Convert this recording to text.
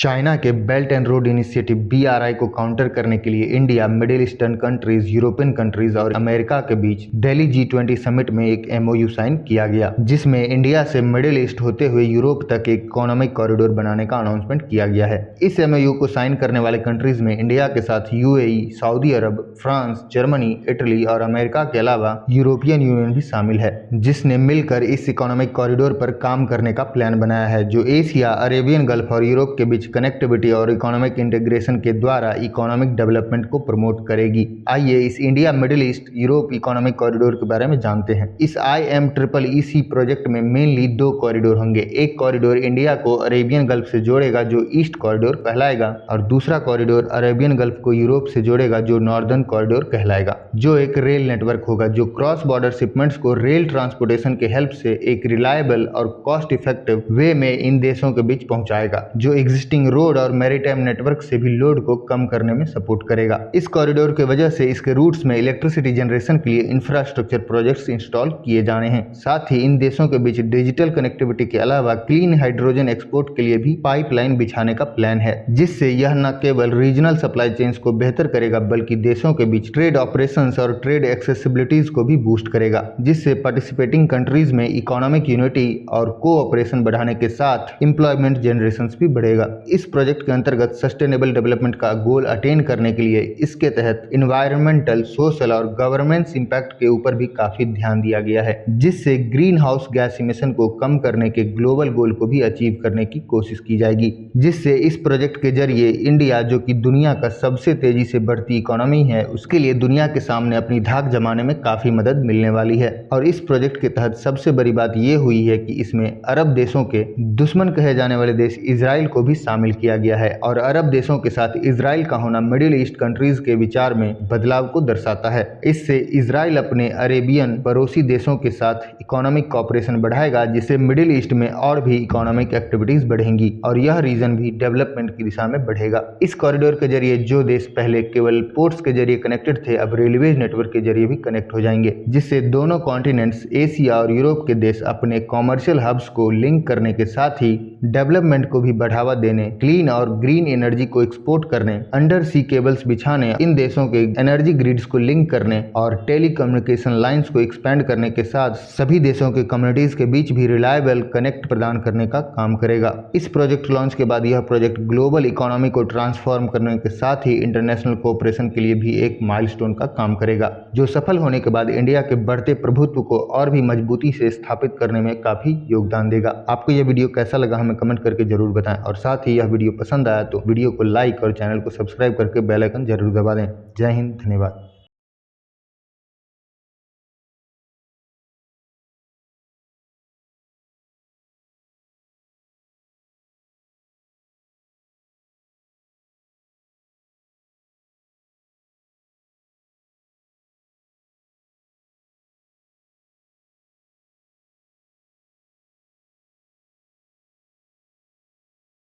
China के belt and road initiative BRI को counter करने के लिए India, middle eastern countries, European countries और अमेरिका के बीच दिल्ली G20 समिट में एक MOU साइन किया गया, जिसमें इंडिया से मिडिल ईस्ट होते हुए यूरोप तक एक इकोनॉमिक कॉरिडोर बनाने का अनाउंसमेंट किया गया है। इस MOU को साइन करने वाले कंट्रीज में इंडिया के साथ UAE, सऊदी अरब, फ्रांस, जर्मनी, इटली और अमेरिका के अलावा यूरोपियन यूनियन भी शामिल है, जिसने मिलकर इस इकोनॉमिक कॉरिडोर पर काम करने का प्लान बनाया है, जो एशिया, अरेबियन गल्फ और यूरोप के बीच कनेक्टिविटी और इकोनॉमिक इंटीग्रेशन के द्वारा इकोनॉमिक डेवलपमेंट को प्रमोट करेगी। आइए इस India middle east Europe economic corridor के बारे में जानते हैं। इस IMEEC प्रोजेक्ट में मेनली 2 कॉरिडोर होंगे। एक कॉरिडोर इंडिया को अरेबियन गल्फ से जोड़ेगा, जो ईस्ट कॉरिडोर कहलाएगा, और दूसरा कॉरिडोर अरेबियन गल्फ को यूरोप से जोड़ेगा, जो नॉर्दर्न कॉरिडोर कहलाएगा, जो एक रेल नेटवर्क होगा, जो क्रॉस बॉर्डर शिपमेंट्स को रेल ट्रांसपोर्टेशन के हेल्प से एक रिलायबल और कॉस्ट इफेक्टिव वे में इन देशों के बीच पहुंचाएगा, जो एग्जिस्टिंग रोड और मैरीटाइम नेटवर्क से भी लोड को कम करने में सपोर्ट करेगा। इस कॉरिडोर की वजह से इसके रूट्स में इलेक्ट्रिसिटी जनरेशन के लिए इंफ्रास्ट्रक्चर प्रोजेक्ट्स इंस्टॉल किए जाने हैं। साथ ही इन देशों के बीच डिजिटल कनेक्टिविटी के अलावा क्लीन हाइड्रोजन एक्सपोर्ट के लिए भी पाइपलाइन बिछाने का प्लान है, जिससे यह न केवल रीजनल सप्लाई चेन्स को बेहतर करेगा, बल्कि देशों के बीच ट्रेड ऑपरेशंस और ट्रेड एक्सेसिबिलिटीज को भी बूस्ट करेगा, जिससे पार्टिसिपेटिंग कंट्रीज में इकोनॉमिक यूनिटी और कोऑपरेशन बढ़ाने के साथ एम्प्लॉयमेंट जनरेशन भी बढ़ेगा। इस प्रोजेक्ट के अंतर्गत सस्टेनेबल डेवलपमेंट का गोल अटेन करने के लिए इसके तहत इन्वायरमेंटल, सोशल और गवर्नेंस इंपैक्ट के ऊपर भी काफी ध्यान दिया गया है, जिससे ग्रीन हाउस गैस इमिशन को कम करने के ग्लोबल गोल को भी अचीव करने की कोशिश की जाएगी, जिससे इस प्रोजेक्ट के जरिए इंडिया, जो कि दुनिया का सबसे तेजी से बढ़ती इकोनॉमी है, उसके लिए दुनिया के सामने अपनी धाक जमाने में काफी मदद मिलने वाली है। और इस प्रोजेक्ट के तहत सबसे बड़ी बात यह हुई है कि इसमें अरब देशों के दुश्मन कहे जाने वाले देश इजराइल को भी शामिल किया गया है, और अरब देशों के साथ इजराइल का होना मिडिल ईस्ट कंट्रीज के विचार में बदलाव को दर्शाता है। इससे इजराइल अपने अरेबियन पड़ोसी देशों के साथ इकोनॉमिक कॉपरेशन बढ़ाएगा, जिससे मिडिल ईस्ट में और भी इकोनॉमिक एक्टिविटीज बढ़ेंगी और यह रीजन भी डेवलपमेंट की दिशा में बढ़ेगा। इस कॉरिडोर के जरिए जो देश पहले केवल पोर्ट्स के जरिए कनेक्टेड थे, अब रेलवेज नेटवर्क के जरिए भी कनेक्ट हो जाएंगे, जिससे दोनों कॉन्टिनेंट्स एशिया और यूरोप के देश अपने कॉमर्शियल हब्स को लिंक करने के साथ ही डेवलपमेंट को भी बढ़ावा देने, क्लीन और ग्रीन एनर्जी को एक्सपोर्ट करने, अंडर सी केबल्स बिछाने, इन देशों के एनर्जी ग्रिड्स को लिंक करने और टेलीकम्युनिकेशन लाइंस को एक्सपेंड करने के साथ सभी देशों के कम्युनिटीज के बीच भी रिलायबल कनेक्ट प्रदान करने का काम करेगा। इस प्रोजेक्ट लॉन्च के बाद यह प्रोजेक्ट ग्लोबल इकोनॉमी को ट्रांसफॉर्म करने के साथ ही इंटरनेशनल कोऑपरेशन के लिए भी एक माइलस्टोन का काम करेगा, जो सफल होने के बाद इंडिया के बढ़ते प्रभुत्व को और भी मजबूती से स्थापित करने में काफी योगदान देगा। आपको यह वीडियो कैसा लगा हमें कमेंट करके जरूर बताएं, और साथ ही यह वीडियो पसंद आया तो वीडियो को लाइक और चैनल को सब्सक्राइब करके बेल आइकन जरूर दबा दें। जय हिंद, धन्यवाद।